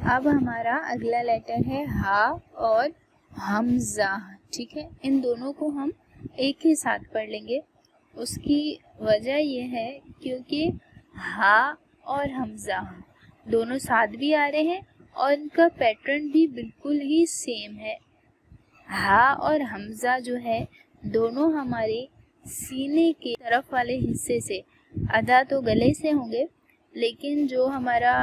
अब हमारा अगला लेटर है हा और हमजा। ठीक है, इन दोनों को हम एक ही साथ पढ़ लेंगे। उसकी वजह यह है क्योंकि हा और हमजा दोनों साथ भी आ रहे हैं और इनका पैटर्न भी बिल्कुल ही सेम है। हा और हमजा जो है दोनों हमारे सीने के तरफ वाले हिस्से से, अदा तो गले से होंगे, लेकिन जो हमारा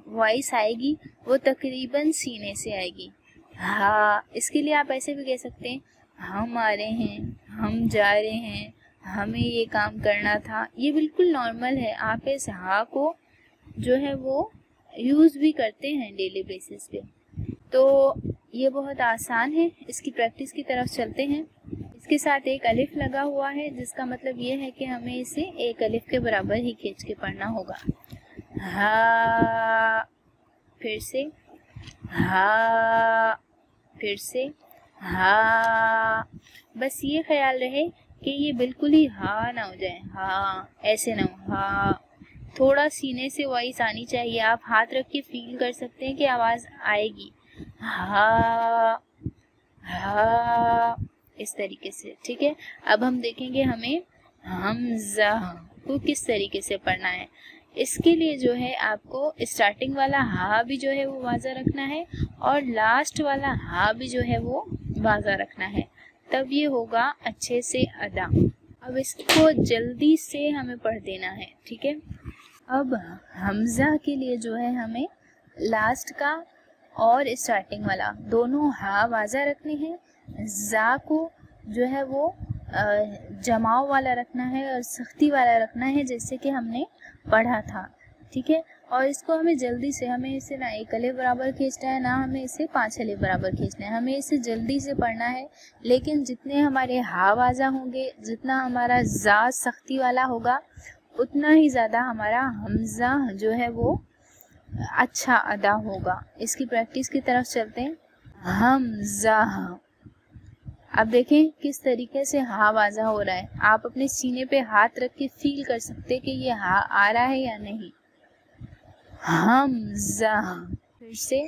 वॉइस आएगी वो तकरीबन सीने से आएगी। हा, इसके लिए आप ऐसे भी कह सकते हैं, हम आ रहे हैं, हम जा रहे हैं, हमें ये काम करना था। ये बिल्कुल नॉर्मल है, आप इस हा को जो है वो यूज़ भी करते हैं डेली बेसिस पे। तो ये बहुत आसान है। इसकी प्रैक्टिस की तरफ चलते हैं। इसके साथ एक अलिफ लगा हुआ है, जिसका मतलब ये है कि हमें इसे एक अलिफ के बराबर ही खींच के पढ़ना होगा। हा, फिर से हा, फिर से हा। बस ये ख्याल रहे कि ये बिल्कुल ही हा ना हो जाए, हा ऐसे ना हो, हा। थोड़ा सीने से वॉइस आनी चाहिए। आप हाथ रख के फील कर सकते हैं कि आवाज़ आएगी, हा हा, इस तरीके से। ठीक है, अब हम देखेंगे हमें हमजा को किस तरीके से पढ़ना है। इसके लिए जो है आपको स्टार्टिंग वाला हा भी जो है वो वाज़ा रखना है और लास्ट वाला हा भी जो है वो वाज़ा रखना है, तब ये होगा अच्छे से अदा। अब इसको जल्दी से हमें पढ़ देना है। ठीक है, अब हमजा के लिए जो है हमें लास्ट का और स्टार्टिंग वाला दोनों हा वाज़ा रखने हैं। जा को जो है वो जमाव वाला रखना है और सख्ती वाला रखना है, जैसे कि हमने पढ़ा था। ठीक है, और इसको हमें जल्दी से, हमें इसे ना एक अलिफ बराबर खींचना है, ना हमें इसे 5 अलिफ बराबर खींचना है। हमें इसे जल्दी से पढ़ना है, लेकिन जितने हमारे हा वाज़ा होंगे, जितना हमारा जा सख्ती वाला होगा, उतना ही ज़्यादा हमारा हमजा जो है वो अच्छा अदा होगा। इसकी प्रैक्टिस की तरफ चलते हैं। हमजा, अब देखें किस तरीके से हा वाज़ा हो रहा है। आप अपने सीने पे हाथ रख के फील कर सकते हैं कि ये हा आ रहा है या नहीं। हमजा, फिर से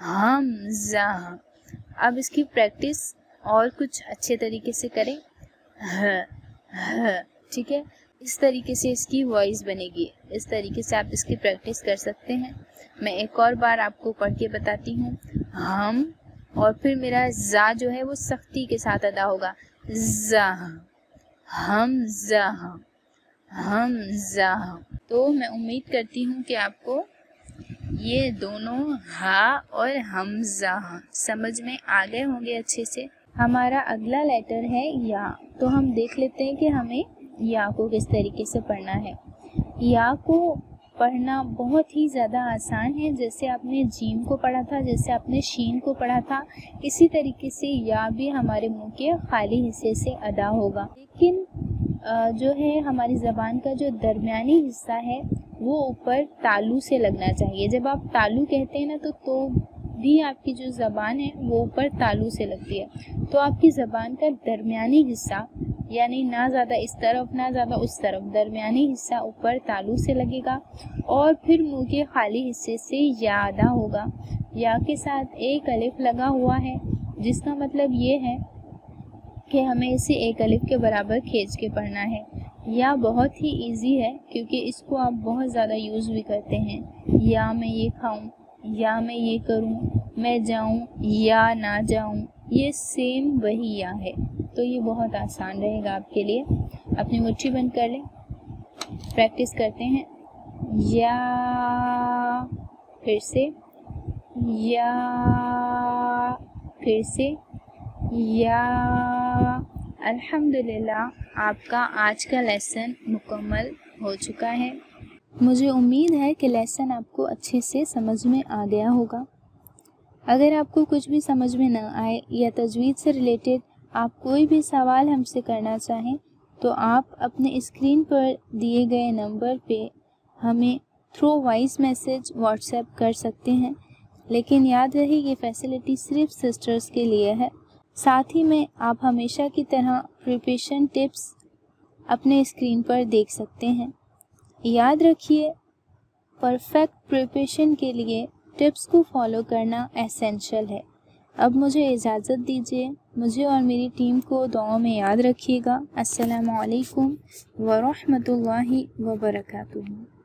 हमजा। अब इसकी प्रैक्टिस और कुछ अच्छे तरीके से करें। ह, ठीक है, इस तरीके से इसकी वॉइस बनेगी। इस तरीके से आप इसकी प्रैक्टिस कर सकते हैं। मैं एक और बार आपको पढ़ के बताती हूँ। हम, और फिर मेरा जा जो है वो सख्ती के साथ अदा होगा। जा, हम जा, हम जा। तो मैं उम्मीद करती हूँ कि आपको ये दोनों हा और हमजा समझ में आ गए होंगे अच्छे से। हमारा अगला लेटर है या। तो हम देख लेते हैं कि हमें या को किस तरीके से पढ़ना है। या को पढ़ना बहुत ही ज़्यादा आसान है। जैसे आपने जीम को पढ़ा था, जैसे आपने शीन को पढ़ा था, इसी तरीके से या भी हमारे मुंह के खाली हिस्से से अदा होगा। लेकिन जो है हमारी ज़बान का जो दरमियानी हिस्सा है वो ऊपर तालू से लगना चाहिए। जब आप तालू कहते हैं ना तो भी आपकी जो ज़बान है वो ऊपर तालू से लगती है। तो आपकी ज़बान का दरमियानी हिस्सा, यानी ना ज़्यादा इस तरफ ना ज़्यादा उस तरफ, दरमियानी हिस्सा ऊपर तालू से लगेगा और फिर मुंह के खाली हिस्से से या अदा होगा। या के साथ एक अलिफ लगा हुआ है, जिसका मतलब ये है कि हमें इसे एक अलिफ के बराबर खींच के पढ़ना है। या बहुत ही इजी है क्योंकि इसको आप बहुत ज़्यादा यूज़ भी करते हैं। या मैं ये खाऊं, या मैं ये करूं, मैं जाऊं या ना जाऊं, ये सेम वही या है। तो ये बहुत आसान रहेगा आपके लिए। अपनी मुट्ठी बंद कर लें, प्रैक्टिस करते हैं। या, फिर से या, फिर से या। अल्हम्दुलिल्लाह, आपका आज का लेसन मुकम्मल हो चुका है। मुझे उम्मीद है कि लेसन आपको अच्छे से समझ में आ गया होगा। अगर आपको कुछ भी समझ में न आए या तजवीद से रिलेटेड आप कोई भी सवाल हमसे करना चाहें तो आप अपने स्क्रीन पर दिए गए नंबर पे हमें थ्रू वॉइस मैसेज व्हाट्सएप कर सकते हैं। लेकिन याद रहे ये फैसिलिटी सिर्फ सिस्टर्स के लिए है। साथ ही में आप हमेशा की तरह प्रिपरेशन टिप्स अपने स्क्रीन पर देख सकते हैं। याद रखिए, परफेक्ट प्रिपरेशन के लिए टिप्स को फॉलो करना एसेंशियल है। अब मुझे इजाज़त दीजिए। मुझे और मेरी टीम को दुआओं में याद रखिएगा। अस्सलामु अलैकुम व रहमतुल्लाहि व बरकातुहू।